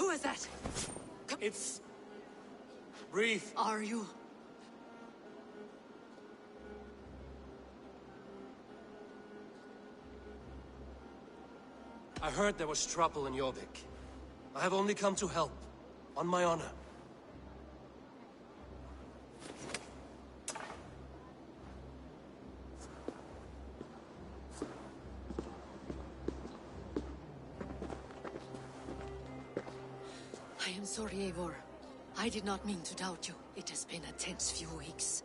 Who is that? It's... Breathe. Are you? I heard there was trouble in Jorvik. I have only come to help, on my honor. I am sorry, Eivor. I did not mean to doubt you. It has been a tense few weeks.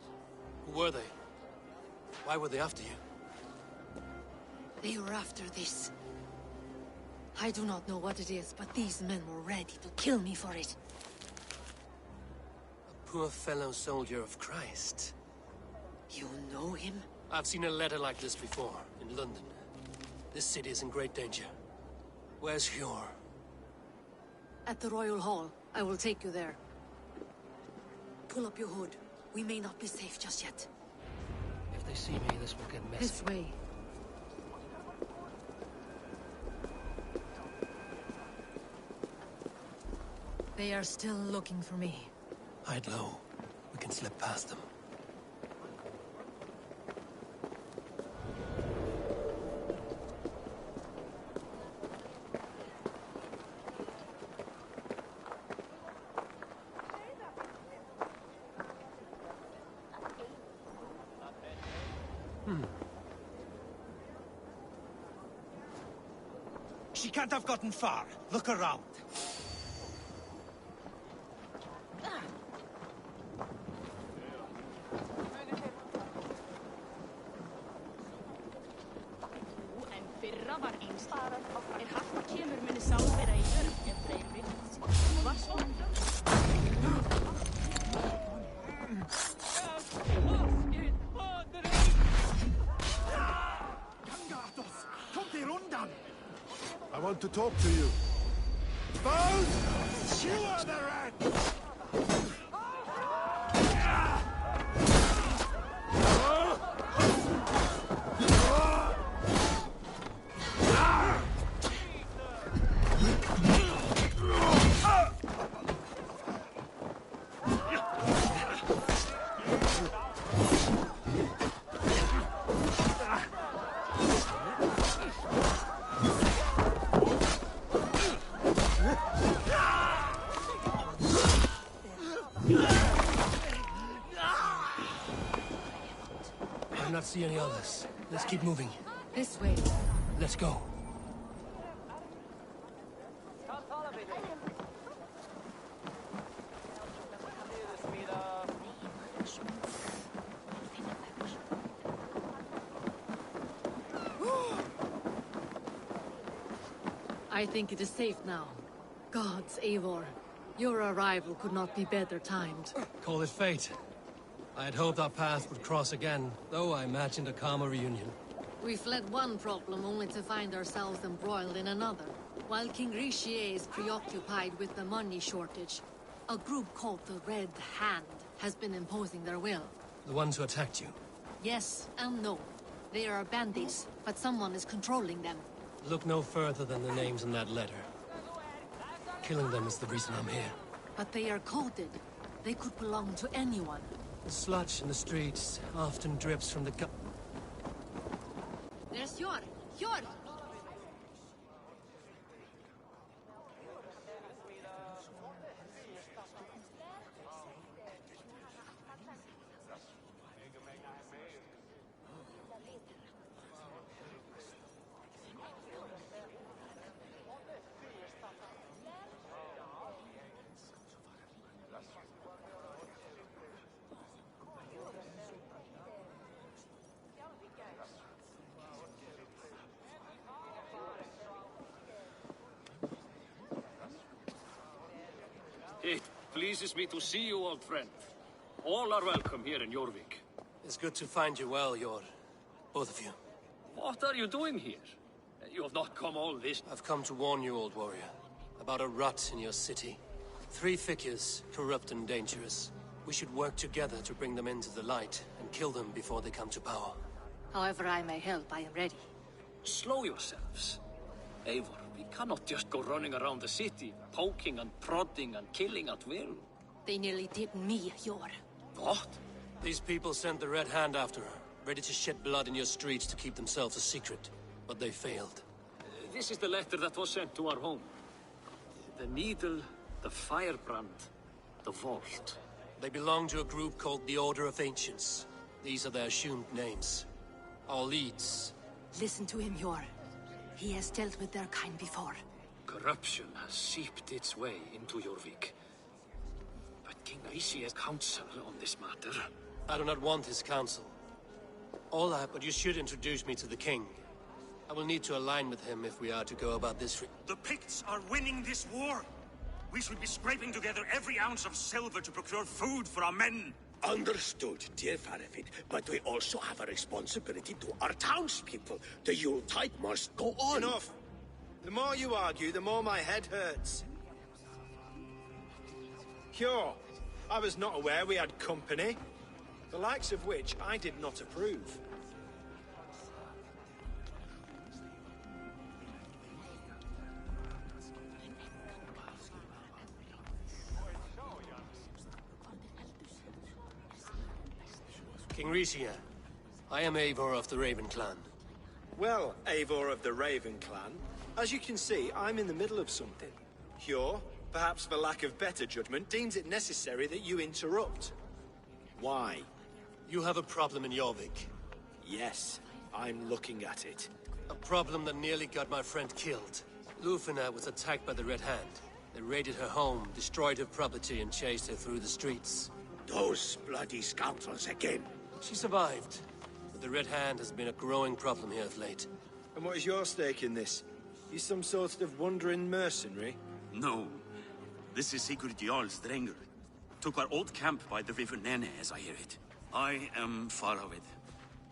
Who were they? Why were they after you? They were after this. I do not know what it is, but these men were ready to kill me for it. A poor fellow soldier of Christ. You know him? I've seen a letter like this before, in London. This city is in great danger. Where's Hjor? At the Royal Hall. I will take you there. Pull up your hood. We may not be safe just yet. If they see me, this will get messy. This way. They are still looking for me. Hide low. We can slip past them. She can't have gotten far. Look around. I want to talk to you. Foes! You are the rat! I do not see any others. Let's keep moving. This way. Let's go. I think it is safe now. Gods, Eivor. Your arrival could not be better timed. Call it fate. I had hoped our paths would cross again, though I imagined a calmer reunion. We fled one problem only to find ourselves embroiled in another. While King Richier is preoccupied with the money shortage, a group called the Red Hand has been imposing their will. The ones who attacked you. Yes and no. They are bandits, but someone is controlling them. Look no further than the names in that letter. Killing them is the reason I'm here. But they are coded. They could belong to anyone. The sludge in the streets often drips from the gu- There's Hjor! Hjor! It pleases me to see you, old friend. All are welcome here in Jorvik. It's good to find you well, Jor. Both of you. What are you doing here? You have not come all this... I've come to warn you, old warrior, about a rot in your city. 3 figures, corrupt and dangerous. We should work together to bring them into the light and kill them before they come to power. However I may help, I am ready. Slow yourselves. Eivor, we cannot just go running around the city, poking and prodding and killing at will. They nearly did me, Yor. What? These people sent the Red Hand after her, ready to shed blood in your streets to keep themselves a secret. But they failed. This is the letter that was sent to our home. The needle, the firebrand, the vault. They belong to a group called the Order of Ancients. These are their assumed names. Our leads. Listen to him, Yor. He has dealt with their kind before. Corruption has seeped its way into Jorvik. But King Rishi's counsel on this matter. I do not want his counsel. All that, but you should introduce me to the king. I will need to align with him if we are to go about this. The Picts are winning this war. We should be scraping together every ounce of silver to procure food for our men. Understood, dear Faravid, but we also have a responsibility to our townspeople. The Yuletide must go on. Enough! The more you argue, the more my head hurts. Cure, I was not aware we had company, the likes of which I did not approve. King Rishia, I am Eivor of the Raven Clan. Well, Eivor of the Raven Clan, as you can see, I'm in the middle of something. Cure, perhaps for lack of better judgment, deems it necessary that you interrupt. Why? You have a problem in Jorvik. Yes, I'm looking at it. A problem that nearly got my friend killed. Lufina was attacked by the Red Hand. They raided her home, destroyed her property, and chased her through the streets. Those bloody scoundrels again. She survived, but the Red Hand has been a growing problem here of late. And what is your stake in this? You some sort of wandering mercenary? No. This is Sigurd Jarl's Drenger. Took our old camp by the river Nene, as I hear it. I am Faravid,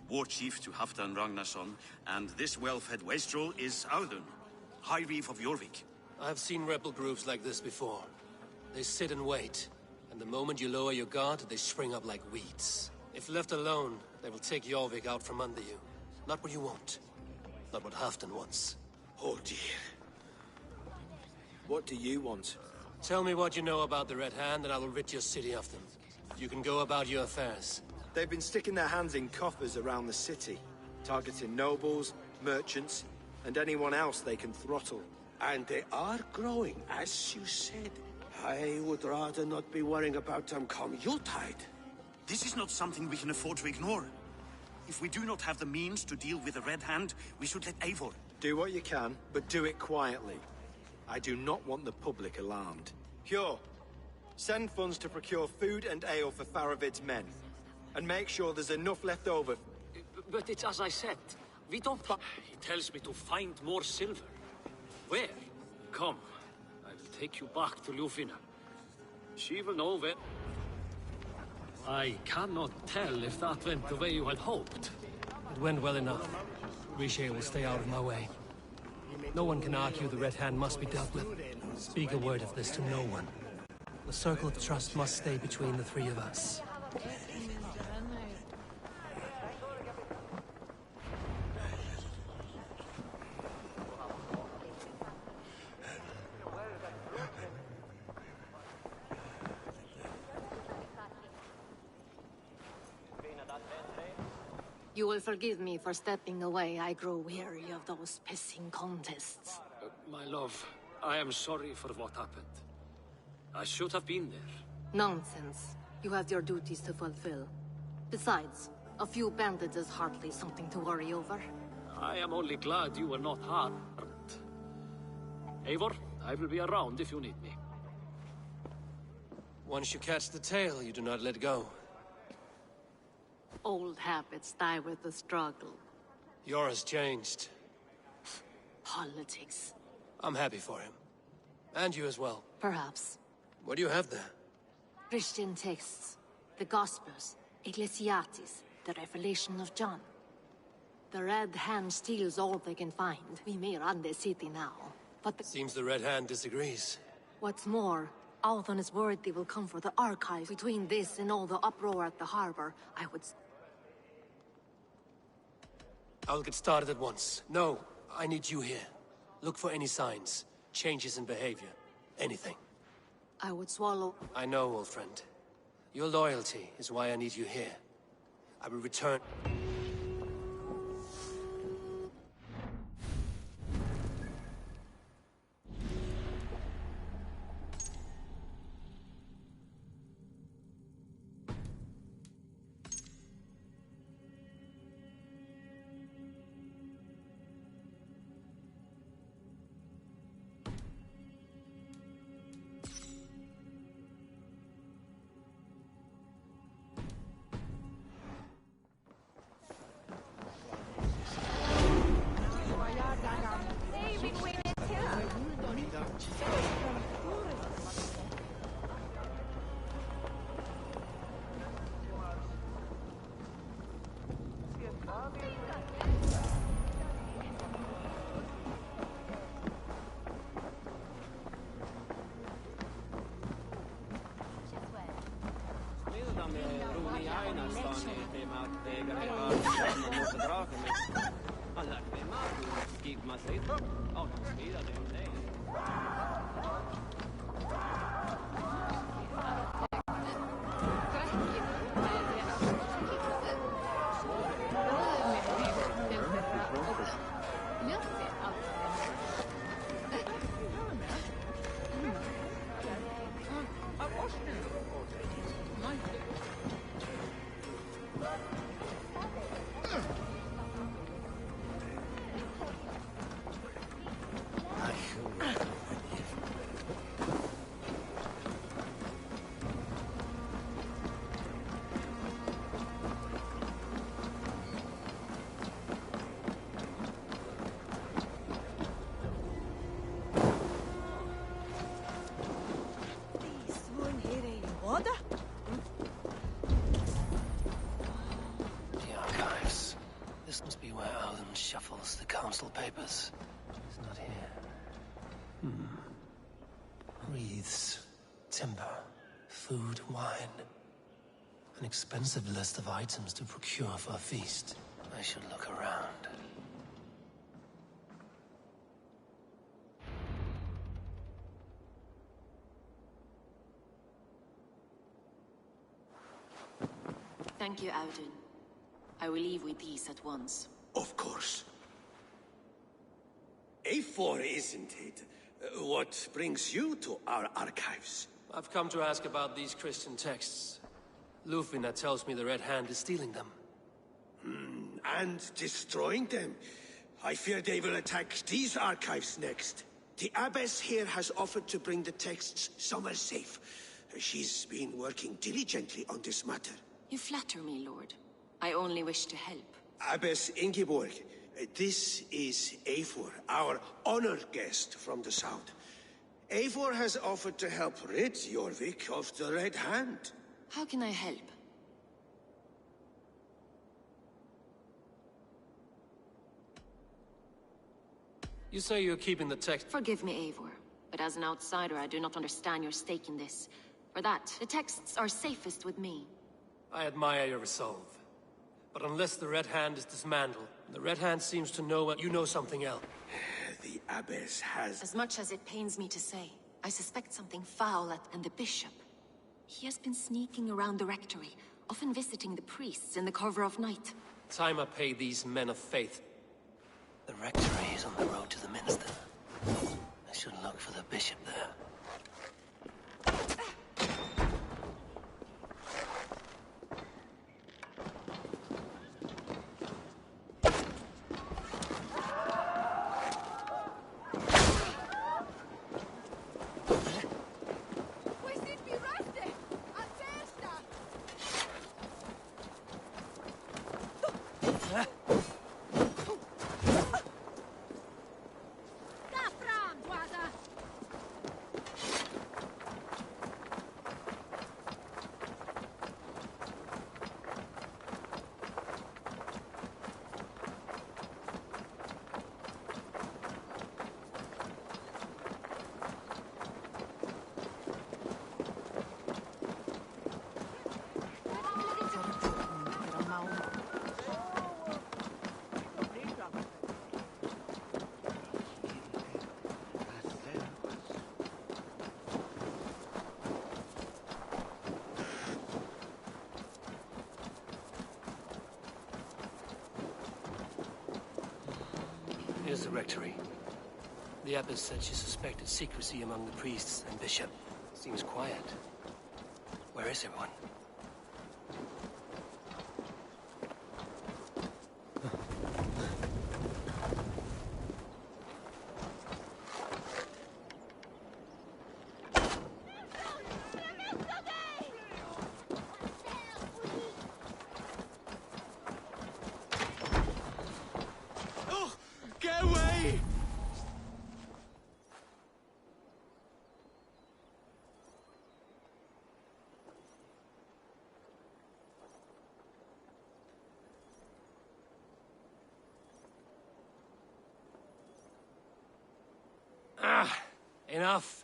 war chief to Halfdan Ragnarsson, and this well-fed wastrel is Audun, High Reeve of Jorvik. I've seen rebel groups like this before. They sit and wait, and the moment you lower your guard, they spring up like weeds. If left alone, they will take Jorvik out from under you. Not what you want. Not what Halfdan wants. Oh dear. What do you want? Tell me what you know about the Red Hand, and I will rid your city of them. You can go about your affairs. They've been sticking their hands in coffers around the city, targeting nobles, merchants, and anyone else they can throttle. And they are growing, as you said. I would rather not be worrying about them come Yuletide. This is not something we can afford to ignore. If we do not have the means to deal with the Red Hand, we should let Eivor. Do what you can, but do it quietly. I do not want the public alarmed. Cure, send funds to procure food and ale for Faravid's men. And make sure there's enough left over. But it's as I said. We don't... He tells me to find more silver. Where? Come. I will take you back to Lufina. She will know where... I cannot tell if that went the way you had hoped. It went well enough. Riche will stay out of my way. No one can argue the Red Hand must be dealt with. Speak a word of this to no one. The circle of trust must stay between the three of us. You will forgive me for stepping away. I grow weary of those pissing contests. My love, I am sorry for what happened. I should have been there. Nonsense. You have your duties to fulfill. Besides, a few bandits is hardly something to worry over. I am only glad you were not harmed. Eivor, I will be around if you need me. Once you catch the tail, you do not let go. Old habits die with the struggle. Yours changed. Politics. I'm happy for him. And you as well. Perhaps. What do you have there? Christian texts. The Gospels. Ecclesiastes. The Revelation of John. The Red Hand steals all they can find. We may run the city now, but Seems the Red Hand disagrees. what's more, Althon is worried they will come for the archive. Between this and all the uproar at the harbor, I would... I'll get started at once. No, I need you here. Look for any signs, changes in behavior, anything. I would swallow. I know, old friend. Your loyalty is why I need you here. I will return. Shuffles the council papers. It's not here. Wreaths, timber, food, wine. An expensive list of items to procure for a feast. I should look around. Thank you, Audun. I will leave with these at once. Of course. A4, isn't it? What brings you to our archives? I've come to ask about these Christian texts. Lufina tells me the Red Hand is stealing them. And destroying them. I fear they will attack these archives next. The abbess here has offered to bring the texts somewhere safe. She's been working diligently on this matter. You flatter me, Lord. I only wish to help. Abbess Ingeborg, this is Eivor, our honored guest from the south. Eivor has offered to help rid Jorvik of the Red Hand. How can I help? You say you're keeping the text. Forgive me, Eivor, but as an outsider, I do not understand your stake in this. For that, the texts are safest with me. I admire your resolve. But unless the Red Hand is dismantled, the Red Hand seems to know what you know something else. The abbess has... As much as it pains me to say, I suspect something foul and the bishop. He has been sneaking around the rectory, often visiting the priests in the cover of night. Time I pay these men of faith. The rectory is on the road to the minster. I should look for the bishop there. enters the rectory. The abbess said she suspected secrecy among the priests and bishop. Seems quiet. Where is everyone? Get away! Enough.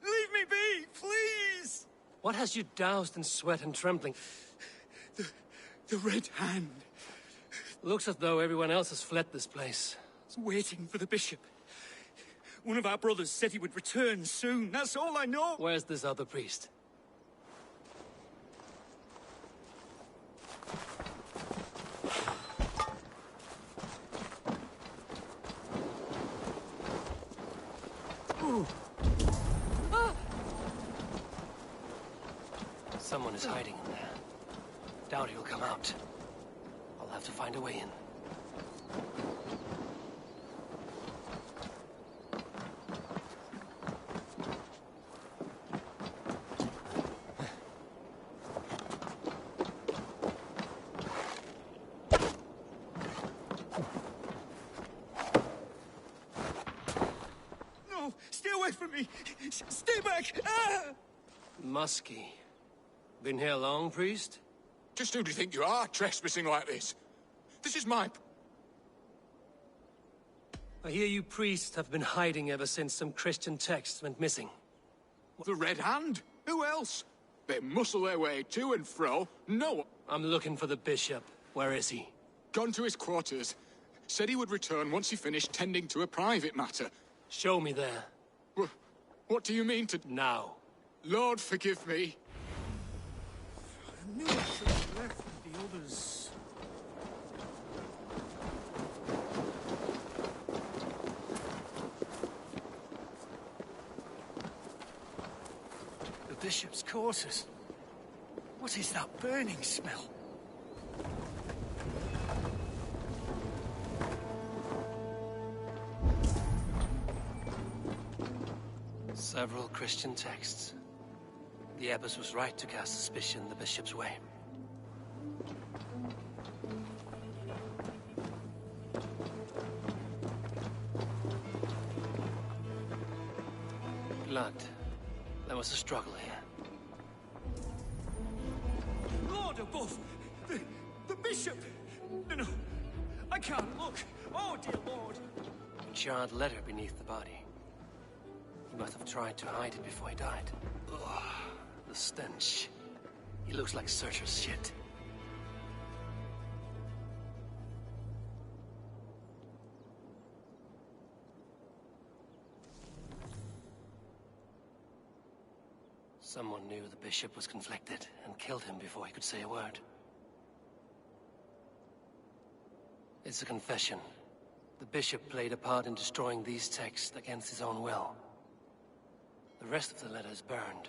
Leave me be, please! What has you doused in sweat and trembling? The Red Hand. Looks as though everyone else has fled this place. It's waiting for the bishop. One of our brothers said he would return soon. That's all I know. Where's this other priest? Someone is hiding in there. Doubt he'll come out. I'll have to find a way in. No, stay away from me. Stay back. Muskie. Been here long, priest? Just who do you think you are, trespassing like this? This is my... I hear you priests have been hiding ever since some Christian texts went missing. The Red Hand? Who else? They muscle their way to and fro. No... I'm looking for the bishop. Where is he? Gone to his quarters. Said he would return once he finished tending to a private matter. Show me there. What do you mean to... Now. Lord, forgive me. I knew I should have left the others. The bishop's quarters. What is that burning smell? Several Christian texts. The abbess was right to cast suspicion the bishop's way. Blood. There was a struggle here. Lord above! The bishop! No, I can't look. Oh, dear Lord. A charred letter beneath the body. He must have tried to hide it before he died. Ugh, the stench. He looks like Searcher's shit. Someone knew the bishop was conflicted and killed him before he could say a word. It's a confession. The bishop played a part in destroying these texts against his own will. The rest of the letter is burned,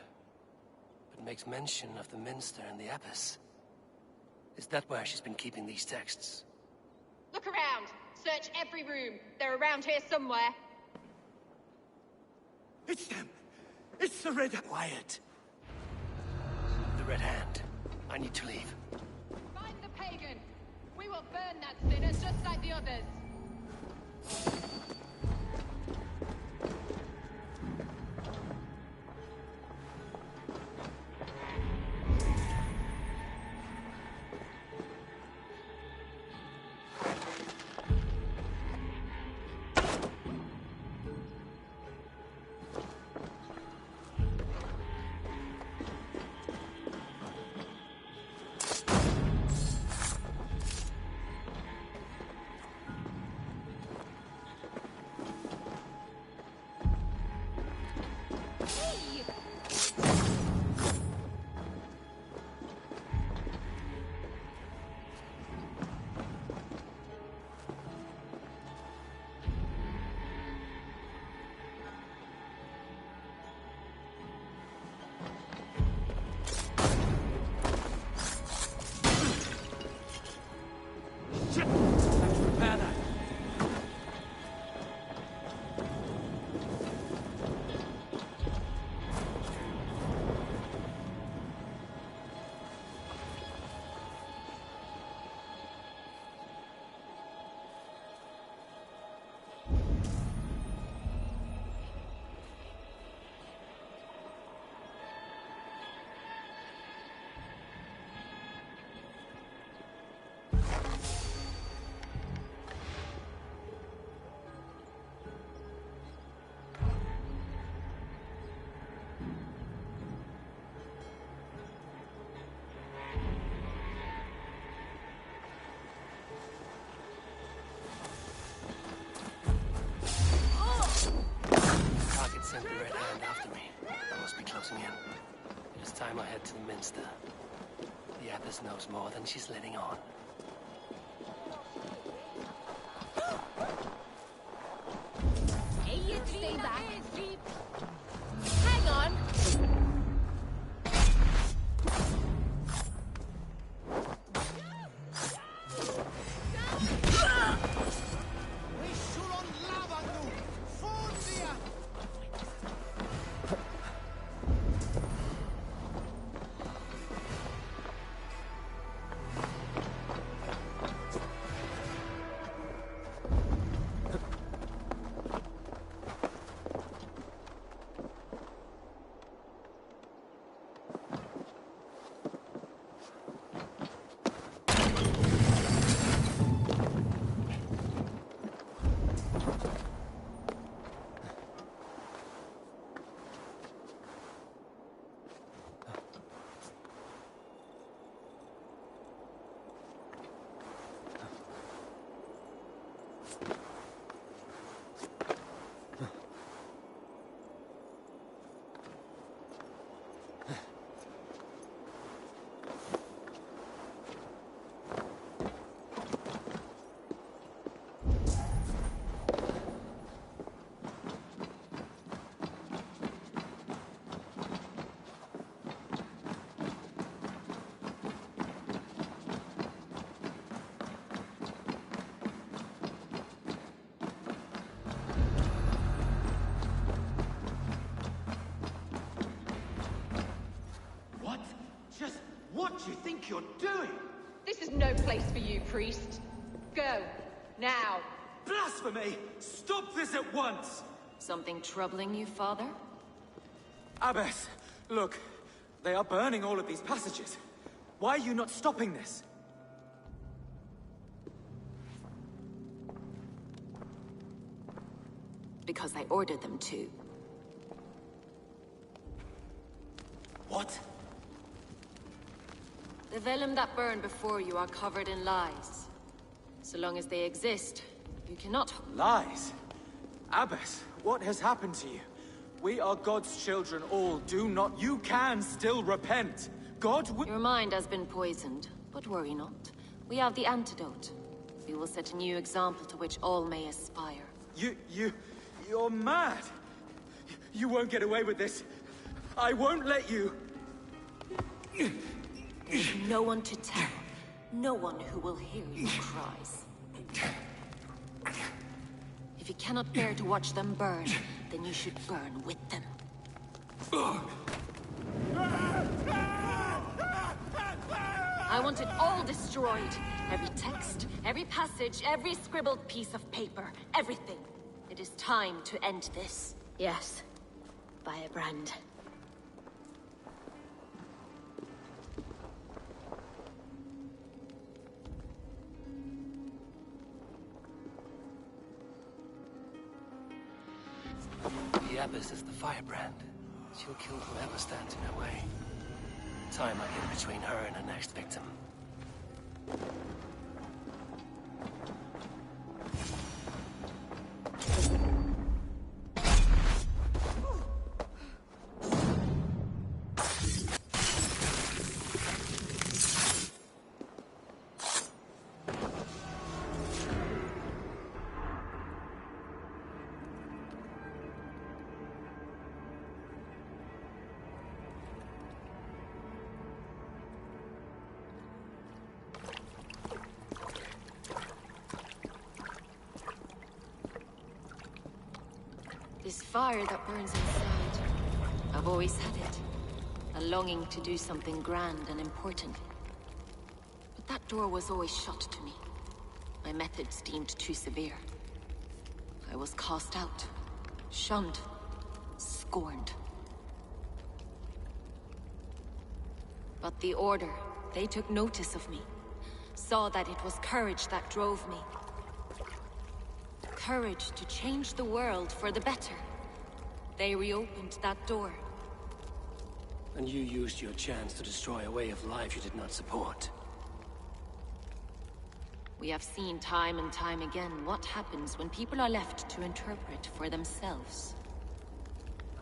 but makes mention of the minster and the abbess. Is that where she's been keeping these texts? Look around. Search every room. They're around here somewhere. It's them. It's the Red... Quiet. The Red Hand. I need to leave. Find the pagan. We will burn that sinner just like the others. closing in. It's time I head to the Minster. The Abbess knows more than she's letting on. Stay back. Hang on. What do you think you're doing? This is no place for you, priest. Go. Now. Blasphemy! Stop this at once! Something troubling you, Father? Abbess, look. They are burning all of these passages. Why are you not stopping this? Because I ordered them to. What? The vellum that burned before you are covered in lies. So long as they exist, you cannot... Lies? Abbess, what has happened to you? We are God's children all. Do not... You can still repent. God will... Your mind has been poisoned, but worry not. We have the antidote. We will set a new example to which all may aspire. You're mad! You won't get away with this. I won't let you... There's no one to tell. No one who will hear your cries. If you cannot bear to watch them burn, then you should burn with them. I want it all destroyed. Every text, every passage, every scribbled piece of paper, everything. It is time to end this. Yes, Firebrand. The Abbess is the Firebrand. She'll kill whoever stands in her way. Time I get between her and her next victim. This fire that burns inside, I've always had it. A longing to do something grand and important. But that door was always shut to me. My methods deemed too severe. I was cast out, shunned, scorned. But the Order, they took notice of me. Saw that it was courage that drove me. Courage to change the world for the better. They reopened that door. And you used your chance to destroy a way of life you did not support. We have seen time and time again what happens when people are left to interpret for themselves.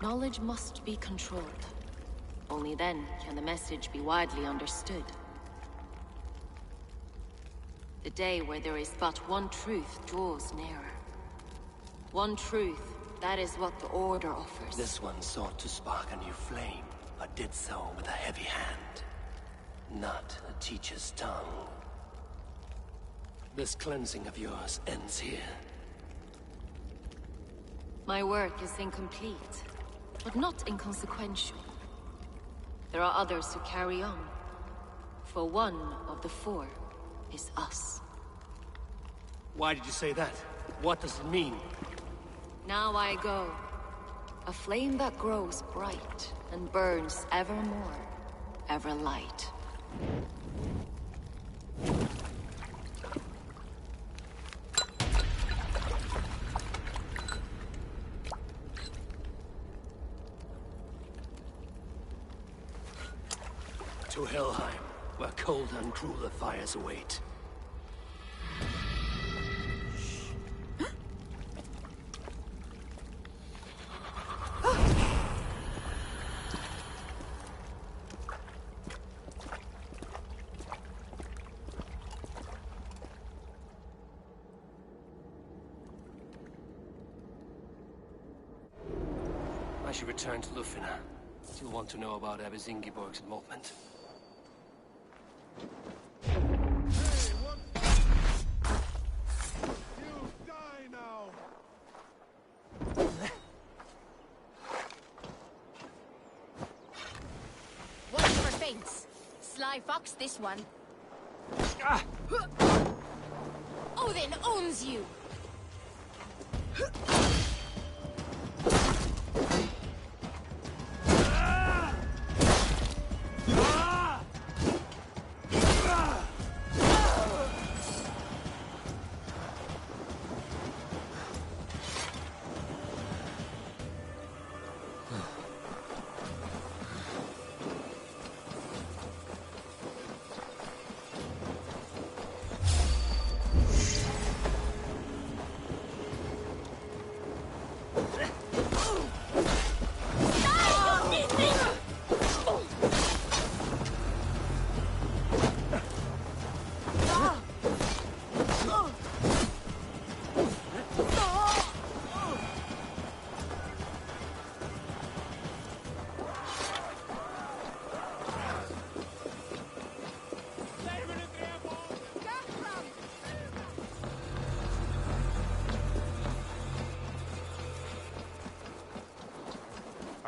Knowledge must be controlled. Only then can the message be widely understood. The day where there is but one truth draws nearer. One truth, that is what the Order offers. This one sought to spark a new flame, but did so with a heavy hand. Not a teacher's tongue. This cleansing of yours ends here. My work is incomplete, but not inconsequential. There are others who carry on. For one of the four is us. Why did you say that? What does it mean? Now I go. A flame that grows bright and burns ever more, ever light. To Helheim, where colder and crueler fires await. I should return to Lufina. You'll want to know about Abbess Ingeborg's involvement. Watch for feints. Sly fox, this one. Odin owns you!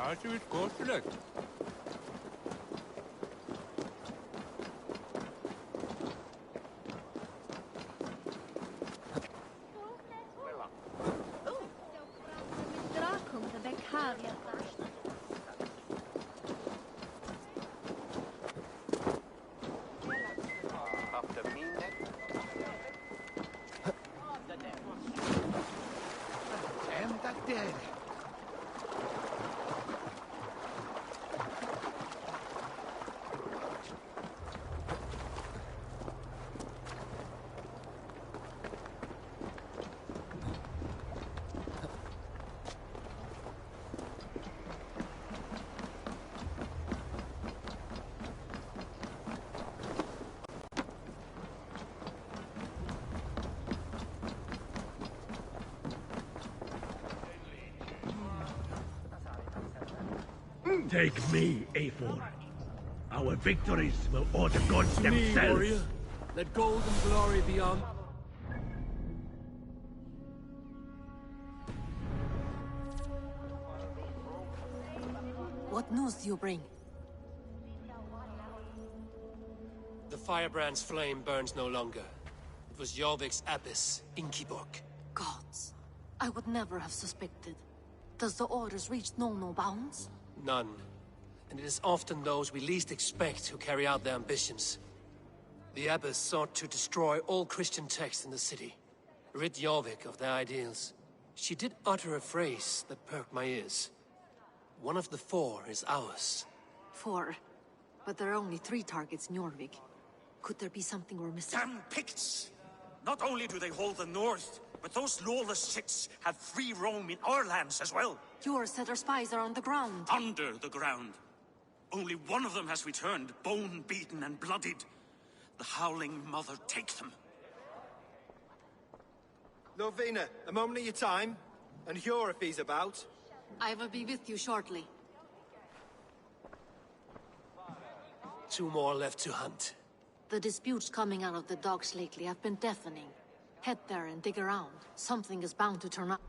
How's it go today? Take me, Afor. Our victories will awe the gods themselves. Warrior. Let gold and glory be on. What news do you bring? The firebrand's flame burns no longer. It was Jorvik's abbess, Ingeborg. Gods. I would never have suspected. Does the orders reach no bounds? None. And it is often those we least expect who carry out their ambitions. The abbess sought to destroy all Christian texts in the city, rid Jorvik of their ideals. She did utter a phrase that perked my ears. One of the four is ours. 4. But there are only 3 targets in Jorvik. Could there be something we're missing? Damn Picts! Not only do they hold the north, but those lawless shits have free roam in our lands as well. Your said our spies are on the ground. Under the ground. Only one of them has returned, bone-beaten and bloodied. The Howling Mother take them. Lovina, a moment of your time. And Hjor if he's about. I will be with you shortly. 2 more left to hunt. The disputes coming out of the docks lately have been deafening. Head there and dig around. Something is bound to turn up.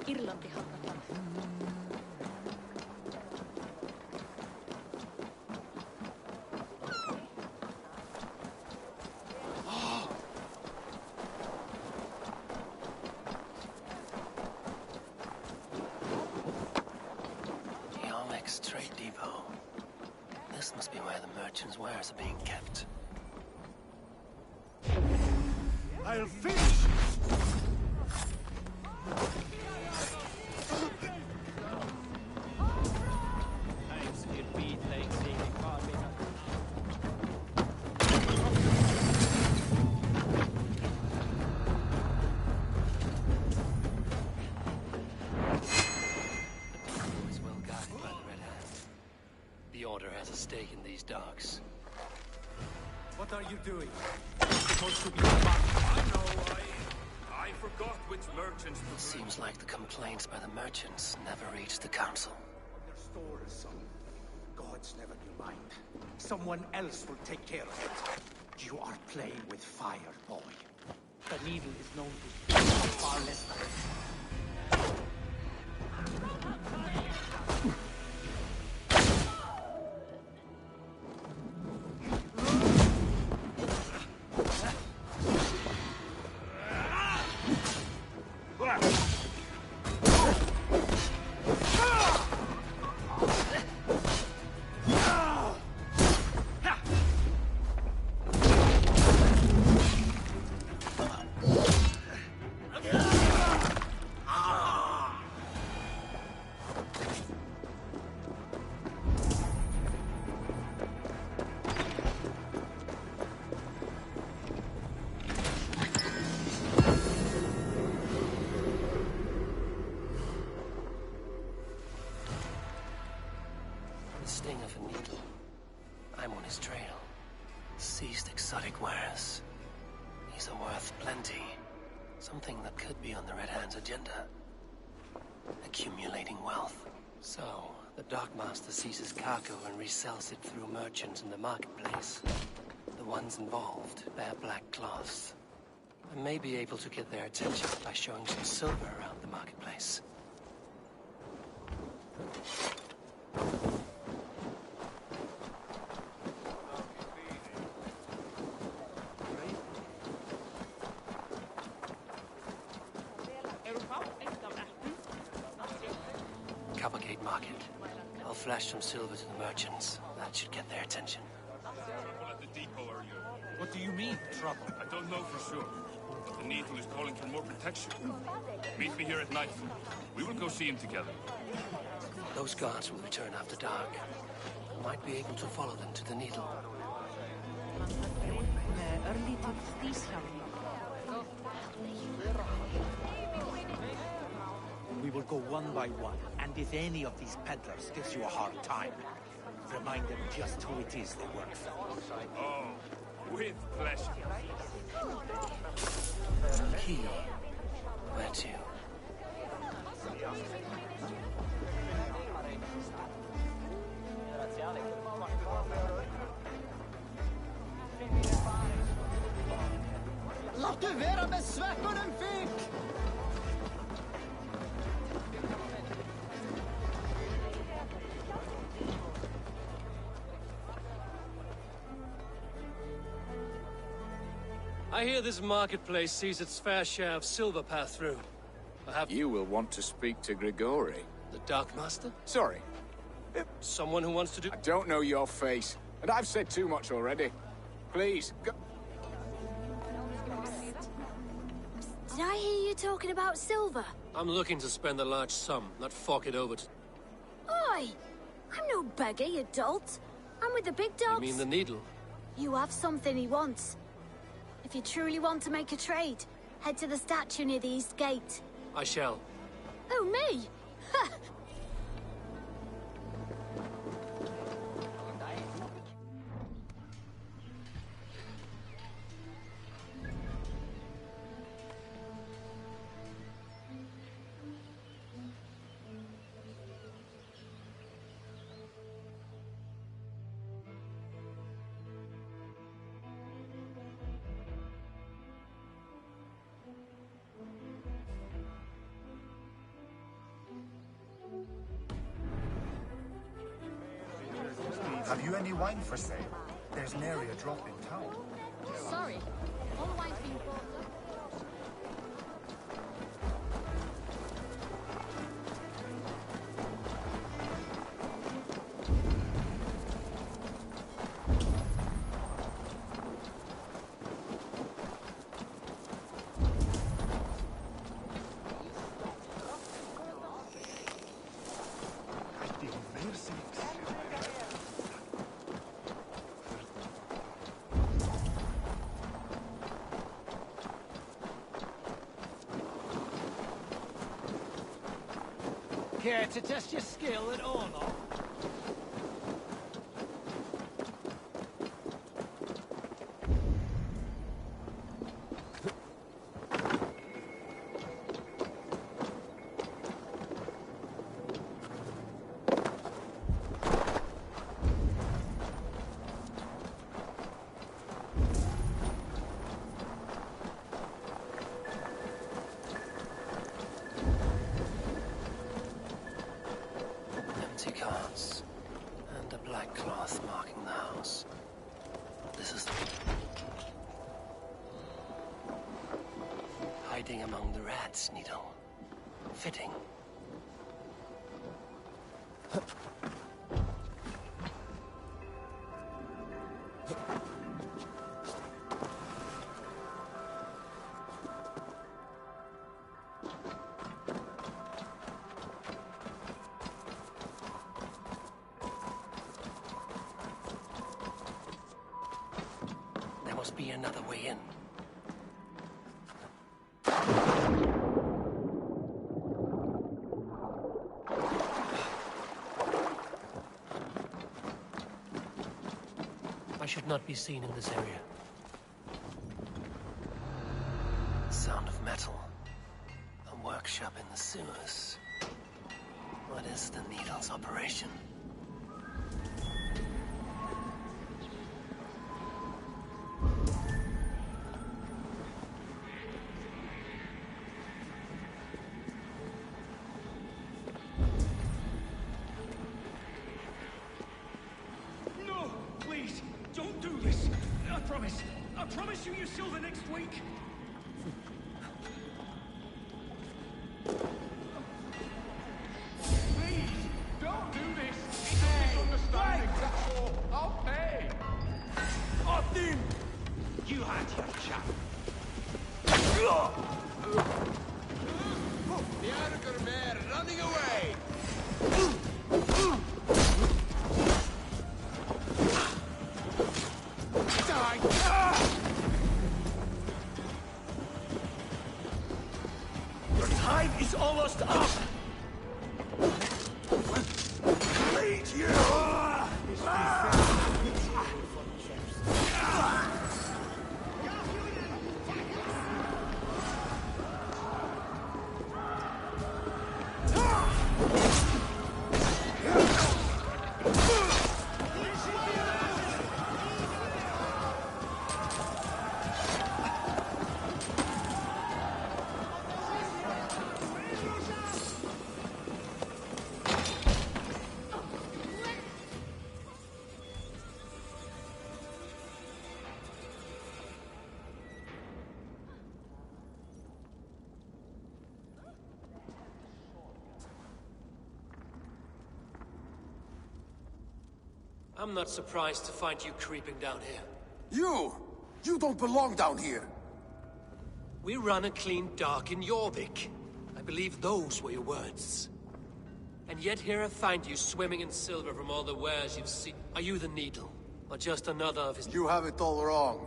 Irlanti hakataan. Yalmek's trade depot. This must be where the merchants' wares are being kept. I'll finish! What are you doing? You're supposed to be back. I know, I forgot which merchants... It seems like the complaints by the merchants never reached the council. Your store is some gods never knew mine. Someone else will take care of it. You are playing with fire, boy. The needle is known to far less than it. Sting of a needle. I'm on his trail. Seized exotic wares. These are worth plenty. Something that could be on the Red Hand's agenda. Accumulating wealth. So, the Dockmaster seizes cargo and resells it through merchants in the marketplace. The ones involved bear black cloths. I may be able to get their attention by showing some silver around the marketplace. Coppergate Market. I'll flash some silver to the merchants. That should get their attention. At the depot earlier. What do you mean, trouble? I don't know for sure, but the Needle is calling for more protection. Meet me here at nightfall. We will go see him together. Those guards will return after dark. I might be able to follow them to the Needle. We will go one by one, and if any of these peddlers gives you a hard time, remind them just who it is they work for. Oh, with pleasure. Key. Where to? Laat u vera med sveppen, fik! I hear this marketplace sees its fair share of silver pass through. You will want to speak to Grigori. The Dark Master? Sorry. Someone who wants to do... I don't know your face, and I've said too much already. Please, go... Did I hear you talking about silver? I'm looking to spend a large sum, not fork it over to... Oi! I'm no beggar, you dolt. I'm with the big dogs. You mean the needle? You have something he wants. If you truly want to make a trade, head to the statue near the east gate. I shall. Oh, me? Ha! Have you any wine for sale? There's nary a drop in town. Sorry, all the wine's been bought up. Care to test your skill at all, not? Empty carts. And a black cloth marking the house. This is... Hiding among the rats, Needle. Fitting. There must be another way in. I should not be seen in this area. Sound of metal. A workshop in the sewers. What is the Needle's operation? No! Please! Don't do this! I promise! I promise you your silver next week! Please, don't do this. It's a misunderstanding, that's all. I'll pay. Odin! You had your chat. The Arger mare running away. Die, I'm not surprised to find you creeping down here. You don't belong down here! We run a clean dock in Jorvik. I believe those were your words. And yet here I find you swimming in silver from all the wares you've seen. Are you the Needle? Or just another of his— You have it all wrong.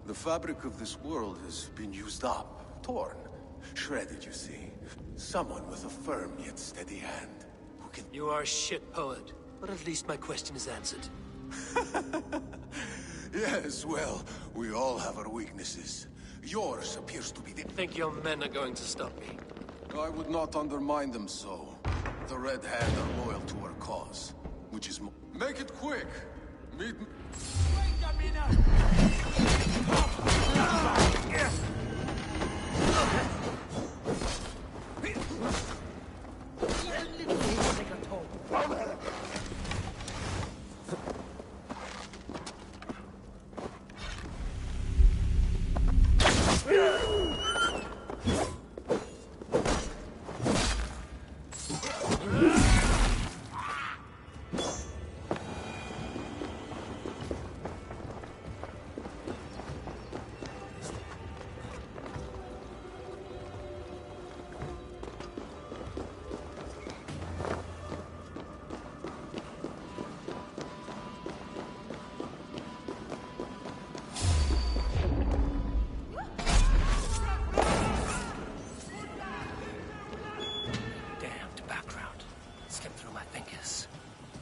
The fabric of this world has been used up, torn, shredded, you see. Someone with a firm yet steady hand, who can— You are a shit poet, but at least my question is answered. Yes, well, we all have our weaknesses. Yours appears to be the— Think your men are going to stop me? I would not undermine them so. The Red Hand are loyal to our cause, which is Make it quick! Meet me— Wait a minute!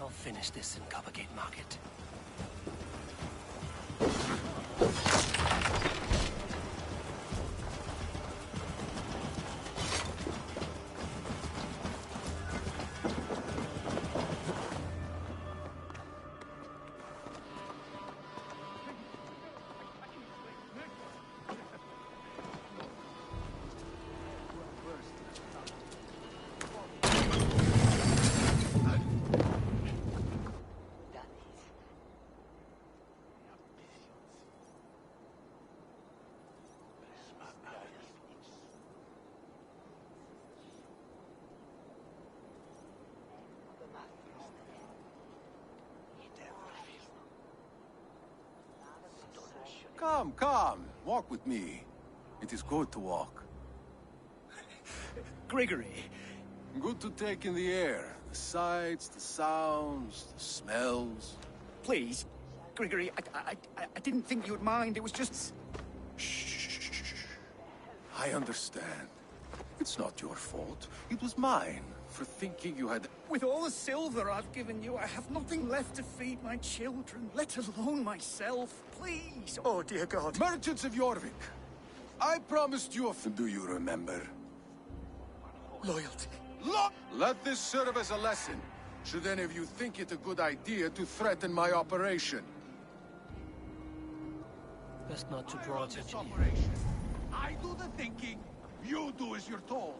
Finish this in Coppergate Market. Come, walk with me. It is good to walk. Grigory. Good to take in the air. The sights, the sounds, the smells. Please, Grigory, I didn't think you'd mind. It was just... Shh. I understand. It's not your fault. It was mine, for thinking you had... With all the silver I've given you, I have nothing left to feed my children, let alone myself. Please, oh dear God. Merchants of Jorvik, I promised you a... Do you remember? Loyalty. Let this serve as a lesson, should any of you think it a good idea to threaten my operation. Best not to draw attention here. I do the thinking, you do as you're told.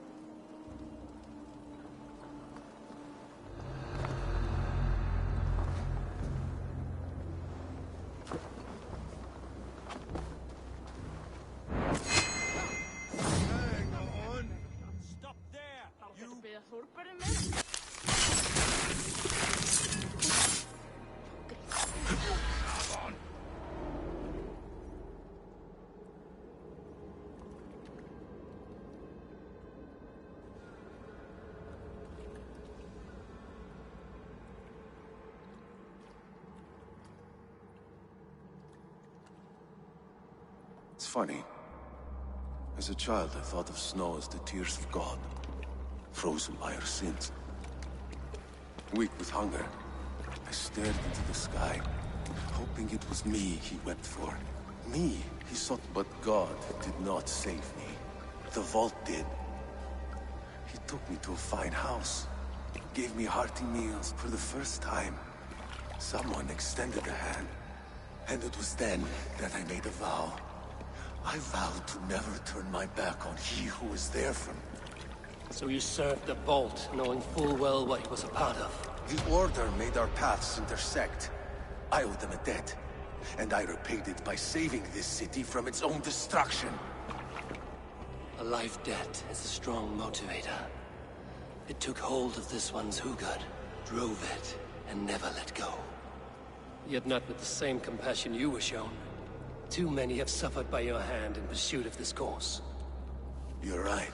It's funny. As a child, I thought of snow as the tears of God, frozen by our sins. Weak with hunger, I stared into the sky, hoping it was me he wept for. Me, he sought, but God did not save me. The vault did. He took me to a fine house, gave me hearty meals for the first time. Someone extended a hand, and it was then that I made a vow. I vowed to never turn my back on he who was there for me. So you served the Bolt, knowing full well what he was a part of. The Order made our paths intersect. I owed them a debt, and I repaid it by saving this city from its own destruction. A life debt is a strong motivator. It took hold of this one's Hugad, drove it, and never let go. Yet not with the same compassion you were shown. Too many have suffered by your hand in pursuit of this cause. You're right.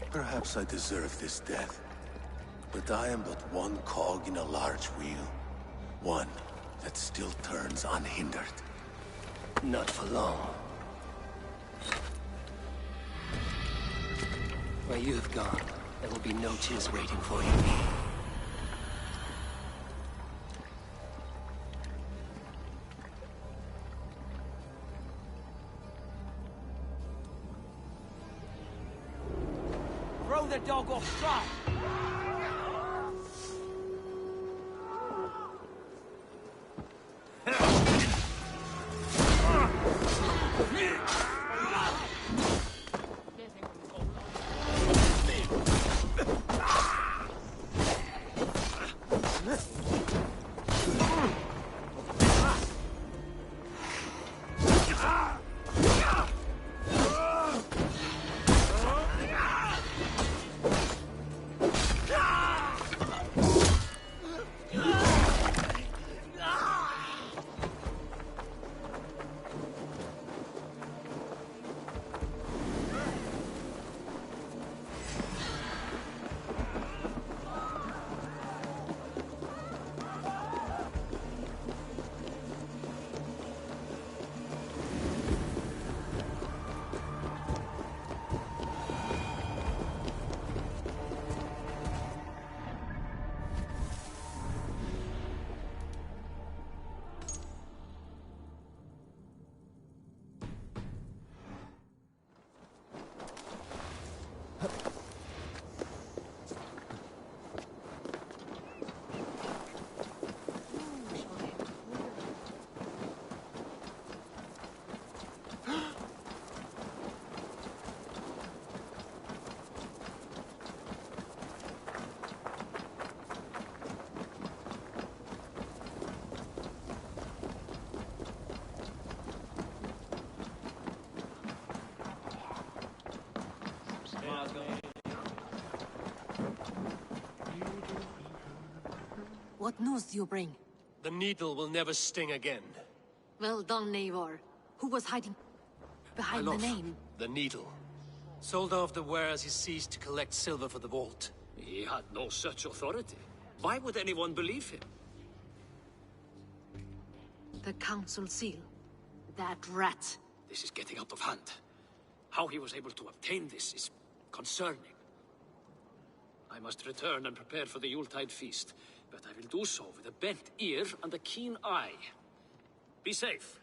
Perhaps I deserve this death. But I am but one cog in a large wheel. One that still turns unhindered. Not for long. Where you have gone, there will be no tears waiting for you. Throw the dog off track! What news do you bring? The needle will never sting again. Well done, Eivor. Who was hiding behind the name? The needle. Sold off the wares he ceased to collect silver for the vault. He had no such authority. Why would anyone believe him? The council seal. That rat. This is getting out of hand. How he was able to obtain this is concerning. I must return and prepare for the Yuletide feast, but I will do so with a bent ear and a keen eye. Be safe.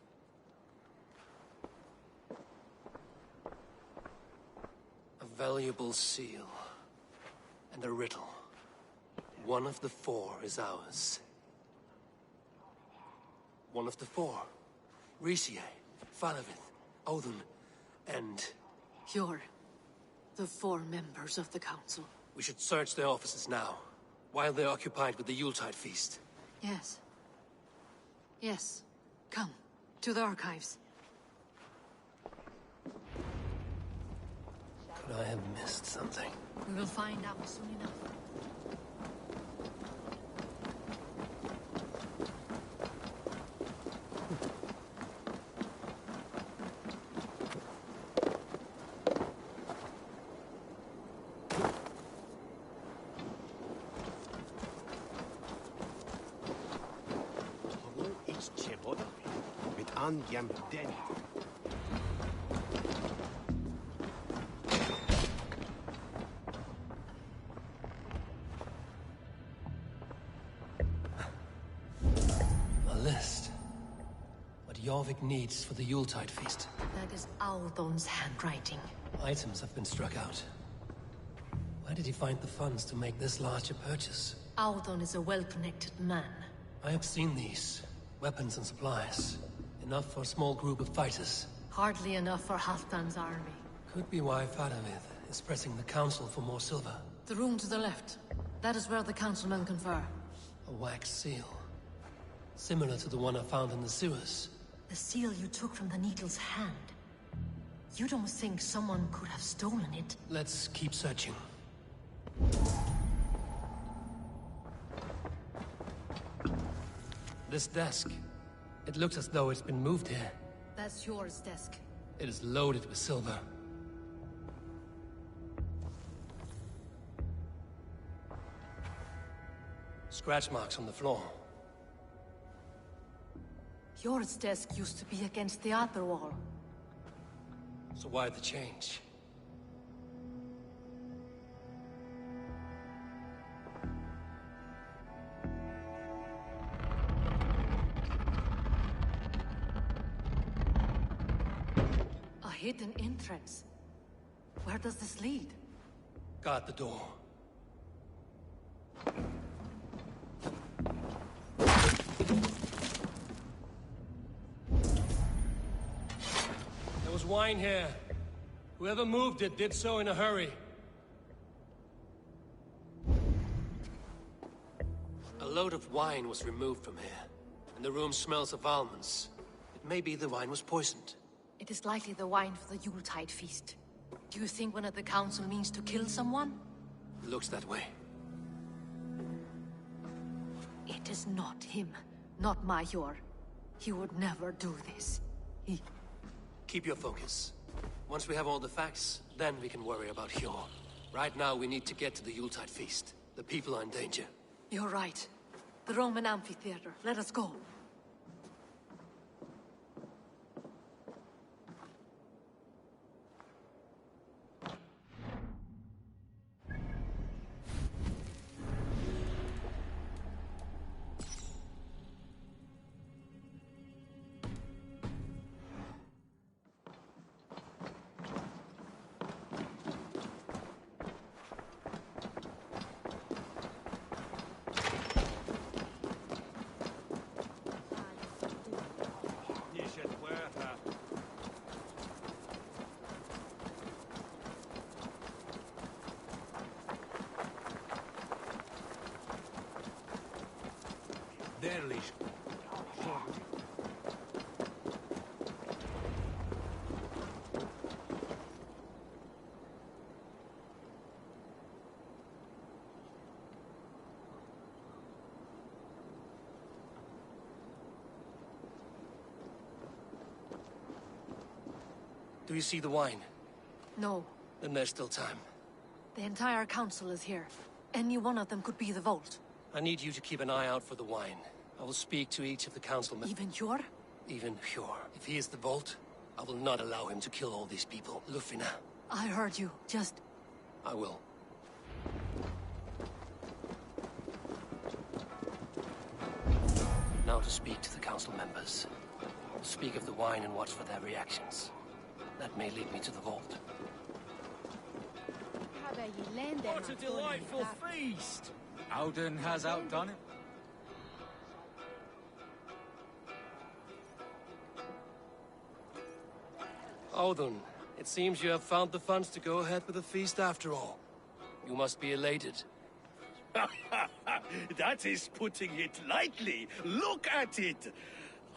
A valuable seal. And a riddle. One of the four is ours. One of the four. Ricie, Falavith, Odin, and... You're the four members of the council. We should search their offices now, while they're occupied with the Yuletide feast. Yes. Yes. Come, to the archives. Could I have missed something? We will find out soon enough. A list. What Jorvik needs for the Yuletide feast. That is Aldon's handwriting. Items have been struck out. Where did he find the funds to make this large a purchase? Aldon is a well-connected man. I have seen these. Weapons and supplies. Enough for a small group of fighters. Hardly enough for Halfdan's army. Could be why Faravith is pressing the council for more silver. The room to the left. That is where the councilmen confer. A wax seal. Similar to the one I found in the sewers. The seal you took from the needle's hand. You don't think someone could have stolen it? Let's keep searching. This desk. It looks as though it's been moved here. That's yours, desk. It is loaded with silver. Scratch marks on the floor. Yours desk used to be against the other wall. So why the change? A hidden entrance. Where does this lead? Guard the door. There was wine here. Whoever moved it did so in a hurry. A load of wine was removed from here, and the room smells of almonds. It may be the wine was poisoned. It is likely the wine for the Yuletide feast. Do you think one of the council means to kill someone? Looks that way. It is not him, not Major. He would never do this. Keep your focus. Once we have all the facts, then we can worry about Hjor. Right now, we need to get to the Yuletide feast. The people are in danger. You're right. The Roman amphitheater. Let us go. Do you see the wine? No. Then there's still time. The entire council is here. Any one of them could be the Vault. I need you to keep an eye out for the wine. I will speak to each of the councilmen. Even Hjor? Even Hjor. If he is the Vault, I will not allow him to kill all these people. Lufina. I heard you. Just... I will. Now to speak to the council members. Speak of the wine and watch for their reactions. That may lead me to the Vault. What a delightful feast! Auden has outdone it. Auden, it seems you have found the funds to go ahead with the feast after all. You must be elated. That is putting it lightly. Look at it.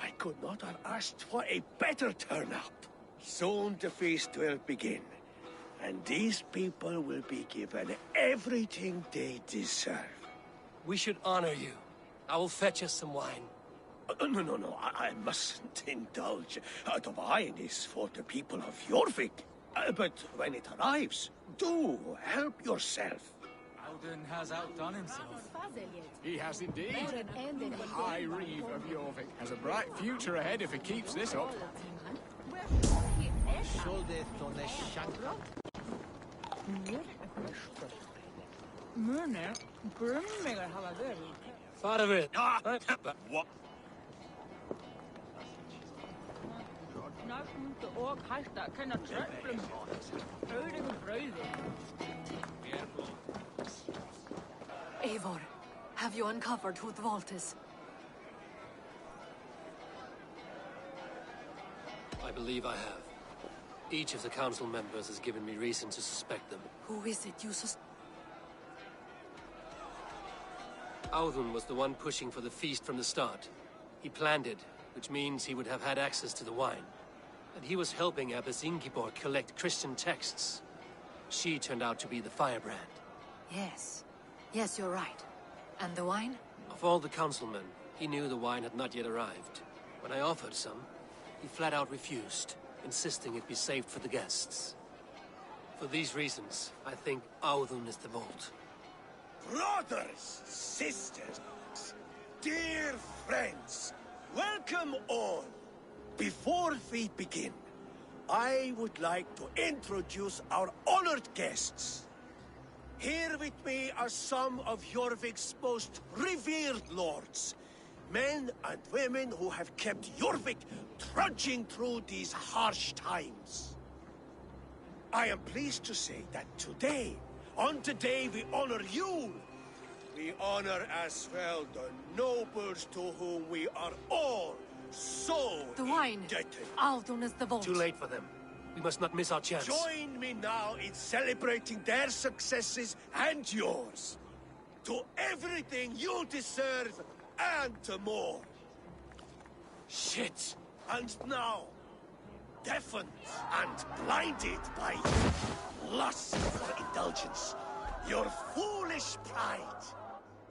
I could not have asked for a better turnout. Soon the feast will begin, and these people will be given everything they deserve. We should honor you. I will fetch us some wine. No, I mustn't indulge. The wine is for the people of Jorvik. But when it arrives, do help yourself. Auden has outdone himself. He has indeed. The High Reeve of Jorvik has a bright future ahead if he keeps this up. Faravit! What? Eivor, have you uncovered who the Vault is? I believe I have. Each of the council members has given me reason to suspect them. Who is it you Audun was the one pushing for the feast from the start. He planned it, which means he would have had access to the wine. And he was helping Abbess Ingeborg collect Christian texts. She turned out to be the firebrand. Yes. Yes, you're right. And the wine? Of all the councilmen, He knew the wine had not yet arrived. When I offered some, he flat out refused, insisting it be saved for the guests. For these reasons, I think Audun is the vault. Brothers, sisters, dear friends, welcome all. Before we begin, I would like to introduce our honored guests. Here with me are some of Jorvik's most revered lords. Men and women who have kept Jorvik trudging through these harsh times. I am pleased to say that today, on the day we honor you, we honor as well the nobles to whom we are all so The wine! indebted. Audun is the vault. Too late for them. We must not miss our chance. Join me now in celebrating their successes and yours. To everything you deserve and more. Shit! And now, deafened and blinded by lust for indulgence, your foolish pride,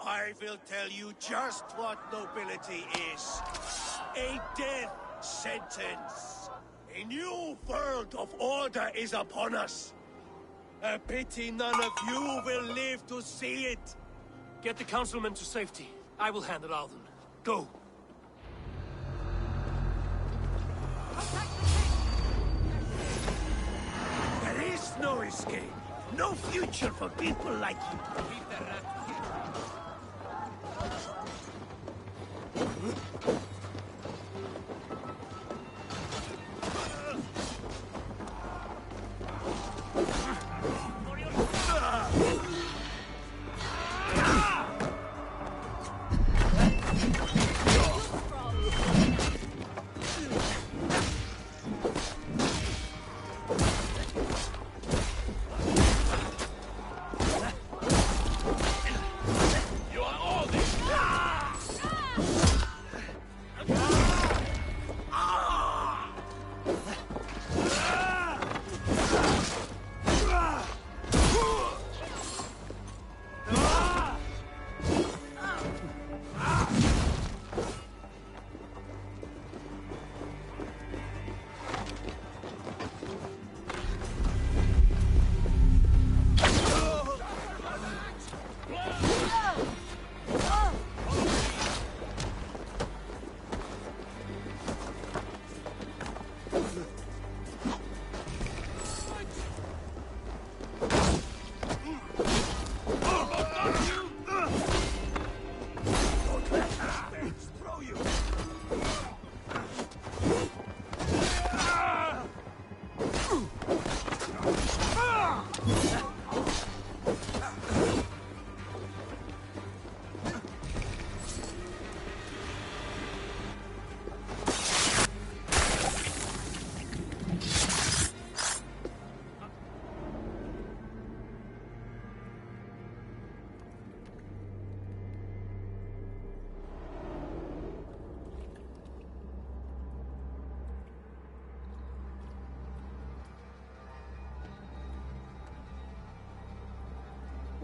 I will tell you just what nobility is. A death sentence. A new world of order is upon us. A pity none of you will live to see it. Get the councilmen to safety. I will handle Audun. Go! There is no escape. No future for people like you.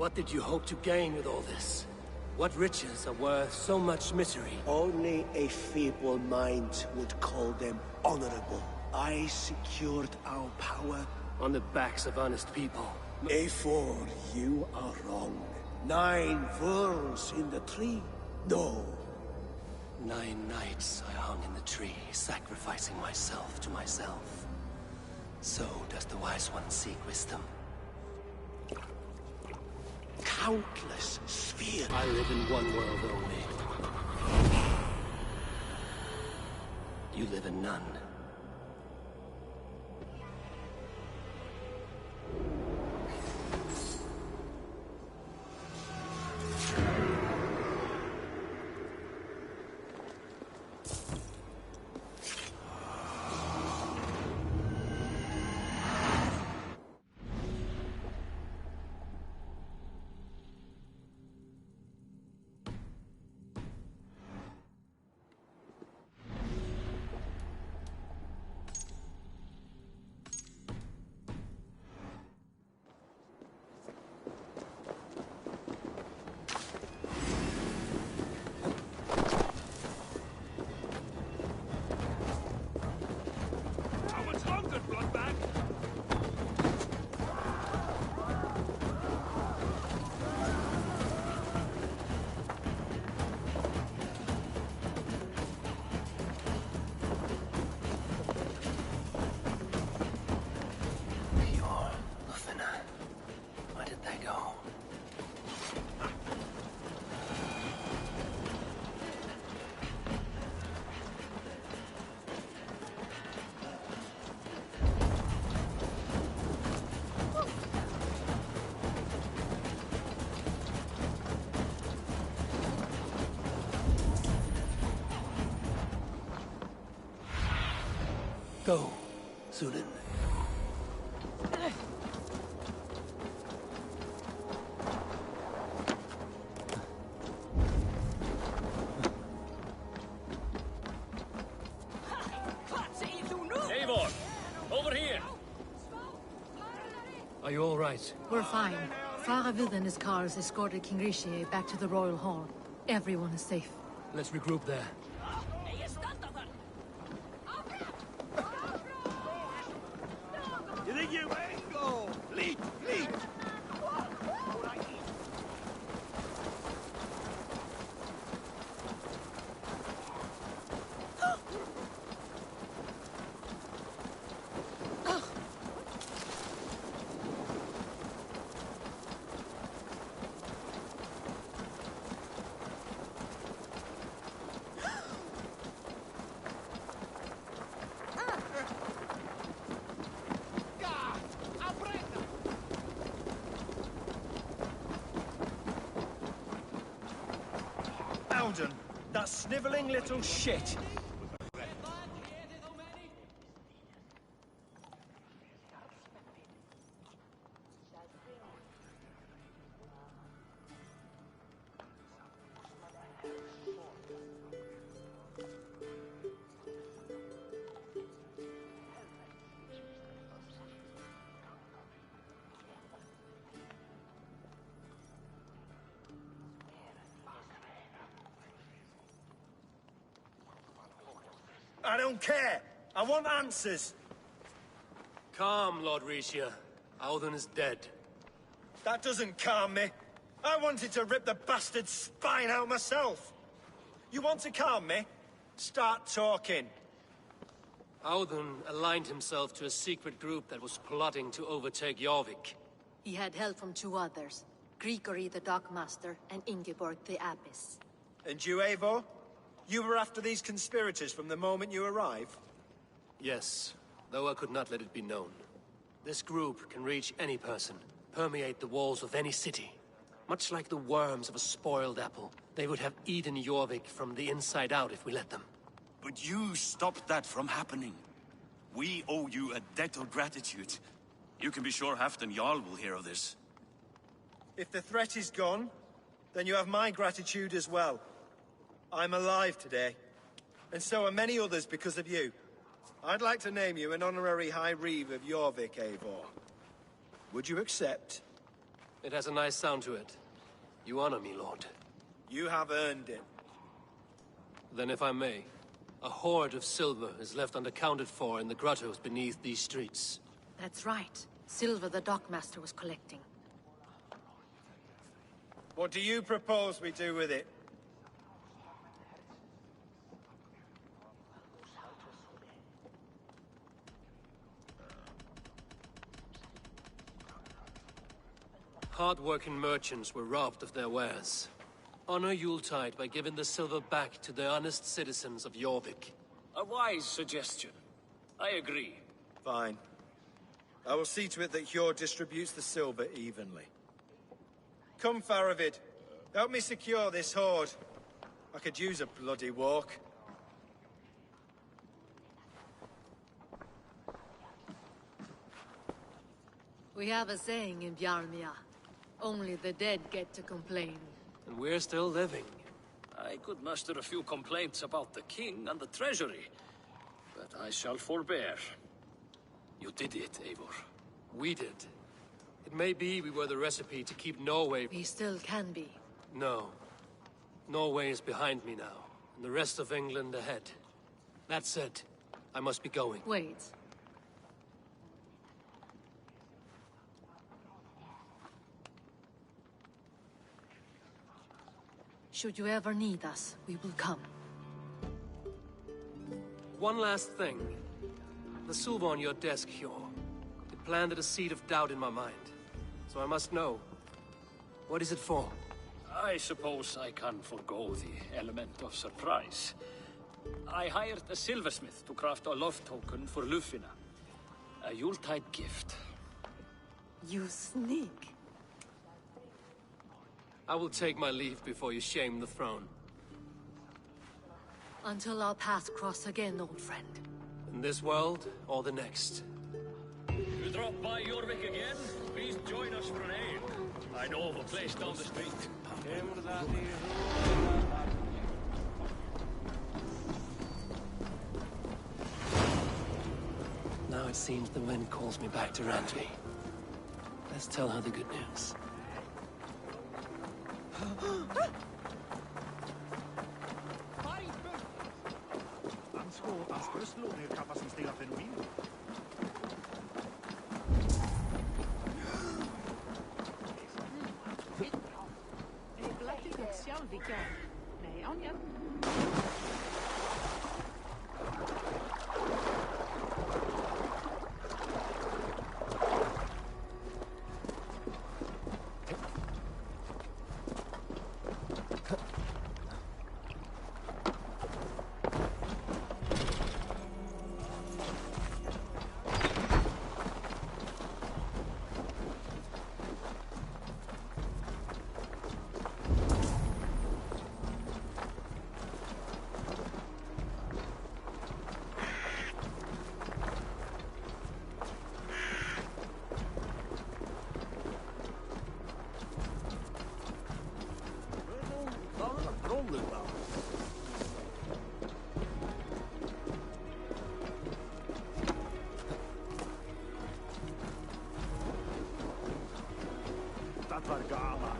What did you hope to gain with all this? What riches are worth so much misery? Only a feeble mind would call them honorable. I secured our power on the backs of honest people. Before you are wrong. 9 worms in the tree? No. 9 nights I hung in the tree, sacrificing myself to myself. So does the wise one seek wisdom. Countless spheres. I live in one world only. You live in none. Go, Sunan. Eivor, over here. Are you all right? We're fine. Faravid and his cars escorted King Rishi back to the Royal Hall. Everyone is safe. Let's regroup there. You think you go? Lead, lead. Alden, that snivelling little shit. I don't care. I want answers. Calm, Lord Rishia. Audun is dead. That doesn't calm me. I wanted to rip the bastard's spine out myself. You want to calm me? Start talking. Audun aligned himself to a secret group that was plotting to overtake Jorvik. He had help from two others. Grigory the Dockmaster and Ingeborg the Abbess. And you, Eivor? You were after these conspirators from the moment you arrived? Yes, though I could not let it be known. This group can reach any person, permeate the walls of any city. Much like the worms of a spoiled apple, they would have eaten Jorvik from the inside out if we let them. But you stopped that from happening. We owe you a debt of gratitude. You can be sure Halfdan Jarl will hear of this. If the threat is gone, then you have my gratitude as well. I'm alive today, and so are many others because of you. I'd like to name you an honorary High Reeve of Jorvik, Eivor. Would you accept? It has a nice sound to it. You honor me, Lord. You have earned it. Then if I may, a hoard of silver is left unaccounted for in the grottos beneath these streets. That's right. Silver the Dockmaster was collecting. What do you propose we do with it? Hard-working merchants were robbed of their wares. Honor Yuletide by giving the silver back to the honest citizens of Jorvik. A wise suggestion. I agree. Fine. I will see to it that Hjord distributes the silver evenly. Come, Faravid. Help me secure this hoard. I could use a bloody walk. We have a saying in Bjarmia. Only the dead get to complain. And we're still living. I could muster a few complaints about the king and the treasury, but I shall forbear. You did it, Eivor. We did. It may be we were the recipe to keep Norway... We still can be. No. Norway is behind me now, and the rest of England ahead. That said, I must be going. Wait. Should you ever need us, we will come. One last thing. The silver on your desk, Hjord. It planted a seed of doubt in my mind. So I must know. What is it for? I suppose I can forgo the element of surprise. I hired a silversmith to craft a love token for Lufina. A Yuletide gift. You sneak. I will take my leave before you shame the throne. Until our paths cross again, old friend. In this world, or the next. You drop by Jorvik again? Please join us for an ale. I know of a place down the street. Now it seems the wind calls me back to Randvi. Let's tell her the good news. Nej, on you. Valhalla.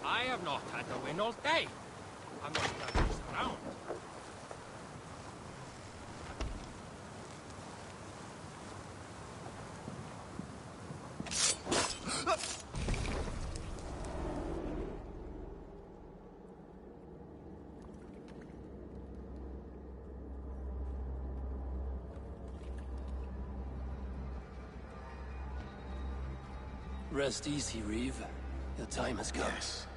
I have not had the wind all day. I must have this around. Rest easy, Reeve. Your time has come. Yes.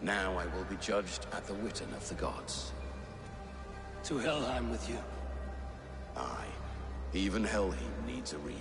Now I will be judged at the Witten of the gods. To Helheim with you. Aye. Even Helheim needs a Reeve.